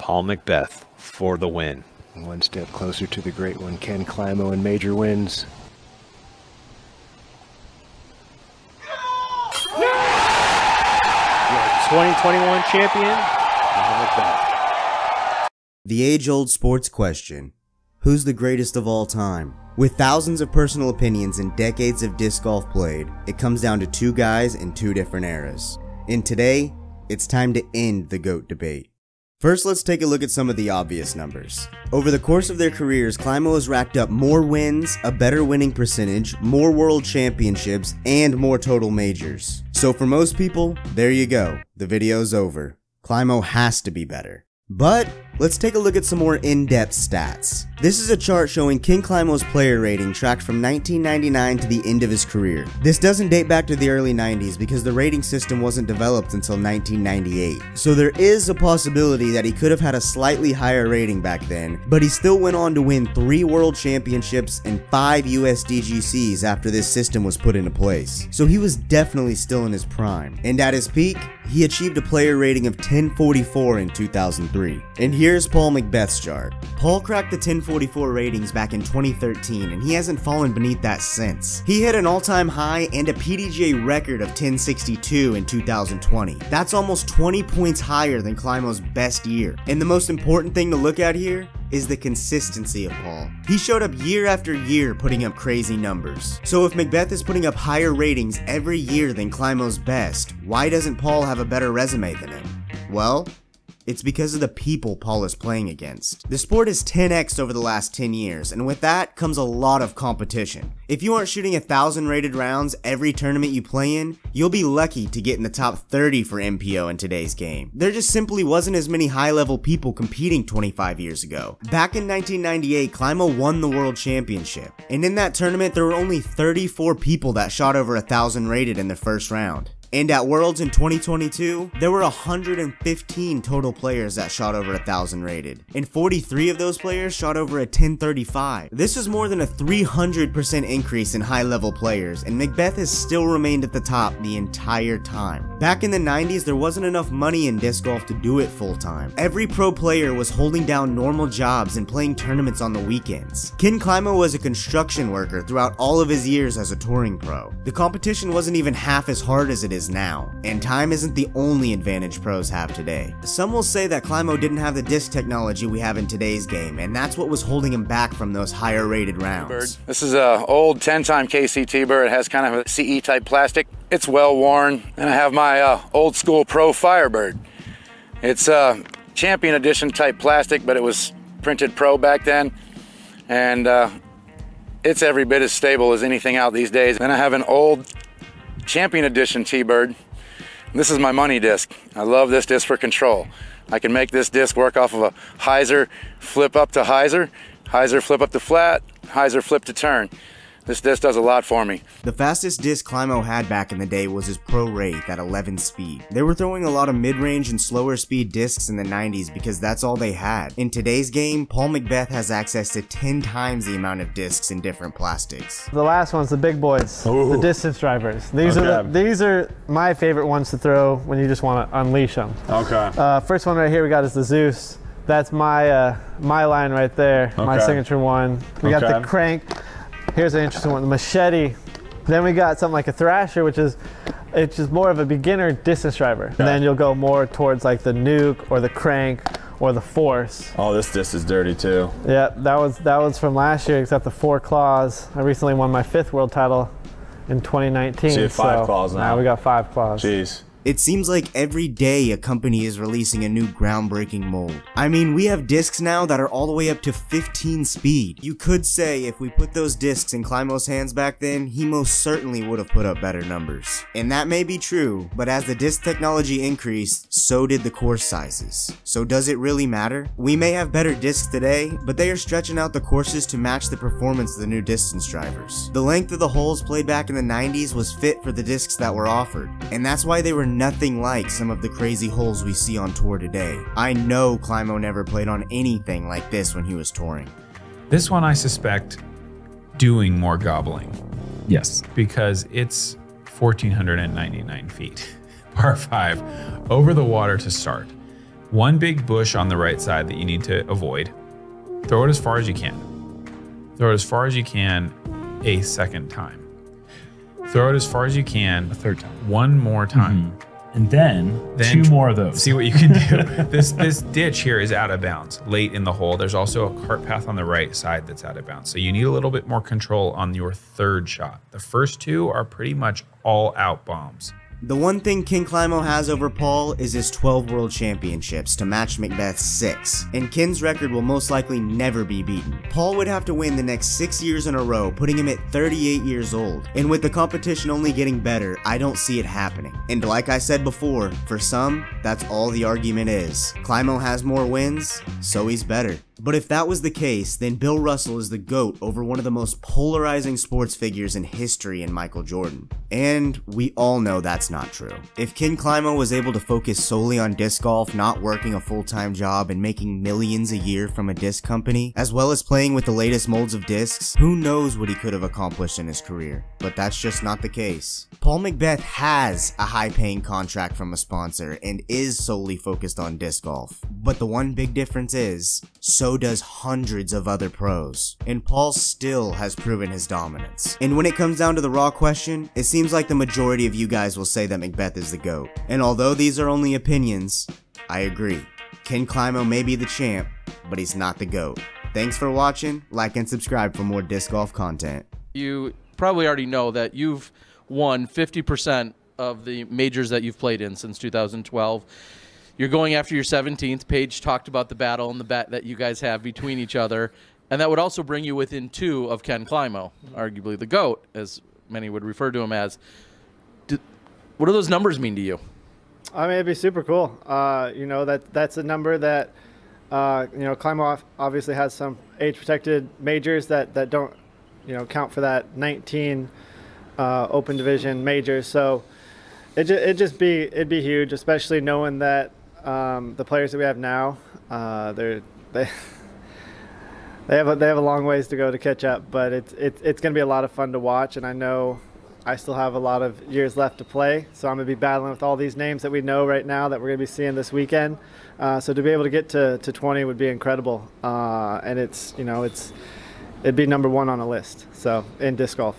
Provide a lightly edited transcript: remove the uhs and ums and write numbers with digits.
Paul Mcbeth for the win. One step closer to the great one, Ken Climo, in major wins. Your 2021 champion, Paul Mcbeth. The age-old sports question: who's the greatest of all time? With thousands of personal opinions and decades of disc golf played, it comes down to two guys in two different eras. And today, it's time to end the GOAT debate. First, let's take a look at some of the obvious numbers. Over the course of their careers, Climo has racked up more wins, a better winning percentage, more world championships, and more total majors. So for most people, there you go. The video's over. Climo has to be better. But let's take a look at some more in-depth stats. This is a chart showing King Climo's player rating tracked from 1999 to the end of his career. This doesn't date back to the early 90s because the rating system wasn't developed until 1998. So there is a possibility that he could have had a slightly higher rating back then, but he still went on to win 3 world championships and 5 USDGCs after this system was put into place. So he was definitely still in his prime. And at his peak, he achieved a player rating of 1044 in 2003. And here's Paul Mcbeth's chart. Paul cracked the 1044 ratings back in 2013, and he hasn't fallen beneath that since. He hit an all-time high and a PDGA record of 1062 in 2020. That's almost 20 points higher than Climo's best year. And the most important thing to look at here is the consistency of Paul. He showed up year after year putting up crazy numbers. So if Mcbeth is putting up higher ratings every year than Climo's best, why doesn't Paul have a better resume than him? Well, it's because of the people Paul is playing against. The sport is 10x over the last 10 years, and with that comes a lot of competition. If you aren't shooting 1,000 rated rounds every tournament you play in, you'll be lucky to get in the top 30 for MPO in today's game. There just simply wasn't as many high-level people competing 25 years ago. Back in 1998, Climo won the World Championship, and in that tournament there were only 34 people that shot over 1,000 rated in the first round. And at Worlds in 2022, there were 115 total players that shot over 1,000 rated, and 43 of those players shot over a 1035. This is more than a 300% increase in high-level players, and Mcbeth has still remained at the top the entire time. Back in the 90s, there wasn't enough money in disc golf to do it full-time. Every pro player was holding down normal jobs and playing tournaments on the weekends. Ken Climo was a construction worker throughout all of his years as a touring pro. The competition wasn't even half as hard as it is now, and time isn't the only advantage pros have today. Some will say that Climo didn't have the disc technology we have in today's game, and that's what was holding him back from those higher rated rounds. This is an old 10-time KC bird. It has kind of a CE type plastic. It's well worn, and I have my old school Pro Firebird. It's a Champion Edition type plastic, but it was printed Pro back then, and it's every bit as stable as anything out these days. Then I have an old Champion Edition T-Bird. This is my money disc. I love this disc for control. I can make this disc work off of a hyzer, flip up to hyzer, hyzer flip up to flat, hyzer flip to turn. This disc does a lot for me. The fastest disc Climo had back in the day was his Pro Wraith at 11 speed. They were throwing a lot of mid-range and slower speed discs in the 90s because that's all they had. In today's game, Paul Mcbeth has access to 10 times the amount of discs in different plastics. The last one's the big boys, Ooh. the distance drivers. These are my favorite ones to throw when you just want to unleash them. Okay. First one right here we got is the Zeus. That's my line right there, my signature one. We got the crank. Here's an interesting one, the machete. Then we got something like a Thrasher, which is it's just more of a beginner distance driver. And then you'll go more towards like the Nuke or the Crank or the Force. Oh, this disc is dirty too. Yeah, that was from last year, except the 4 claws. I recently won my 5th world title in 2019. So you have 5 claws now. Now we got 5 claws. Jeez. It seems like every day a company is releasing a new groundbreaking mold. I mean, we have discs now that are all the way up to 15 speed. You could say if we put those discs in Climo's hands back then, he most certainly would have put up better numbers. And that may be true, but as the disc technology increased, so did the course sizes. So does it really matter? We may have better discs today, but they are stretching out the courses to match the performance of the new distance drivers. The length of the holes played back in the 90s was fit for the discs that were offered, and that's why they were nothing like some of the crazy holes we see on tour today. I know Climo never played on anything like this when he was touring. This one I suspect doing more gobbling. Yes. Because it's 1,499 feet, par 5, over the water to start, one big bush on the right side that you need to avoid. Throw it as far as you can. Throw it as far as you can a second time. Throw it as far as you can a third time. One more time. And then 2 more of those. See what you can do. This ditch here is out of bounds late in the hole. There's also a cart path on the right side that's out of bounds. So you need a little bit more control on your third shot. The first 2 are pretty much all out bombs. The one thing Ken Climo has over Paul is his 12 World Championships to match Mcbeth's 6, and Ken's record will most likely never be beaten. Paul would have to win the next 6 years in a row, putting him at 38 years old, and with the competition only getting better, I don't see it happening. And like I said before, for some, that's all the argument is. Climo has more wins, so he's better. But if that was the case, then Bill Russell is the GOAT over one of the most polarizing sports figures in history in Michael Jordan. And we all know that's not true. If Ken Climo was able to focus solely on disc golf, not working a full-time job and making millions a year from a disc company, as well as playing with the latest molds of discs, who knows what he could have accomplished in his career. But that's just not the case. Paul Mcbeth has a high-paying contract from a sponsor and is solely focused on disc golf. But the one big difference is, so does hundreds of other pros, and Paul still has proven his dominance. And when it comes down to the raw question, it seems like the majority of you guys will say that Mcbeth is the GOAT. And although these are only opinions, I agree. Ken Climo may be the champ, but he's not the GOAT. Thanks for watching, like and subscribe for more disc golf content. You probably already know that you've won 50% of the majors that you've played in since 2012. You're going after your 17th. Paige talked about the battle and the bet that you guys have between each other. And that would also bring you within 2 of Ken Climo, arguably the GOAT, as many would refer to him as. What do those numbers mean to you? I mean, it'd be super cool. You know, that's a number that, you know, Climo obviously has some age-protected majors that don't, you know, count for that 19 open division majors. So it'd be huge, especially knowing that the players that we have now, they have a long ways to go to catch up, but it's going to be a lot of fun to watch, and I know I still have a lot of years left to play, so I'm going to be battling with all these names that we know right now that we're going to be seeing this weekend. So to be able to get to 20 would be incredible, and it's, you know, it'd be #1 on a list. So in disc golf.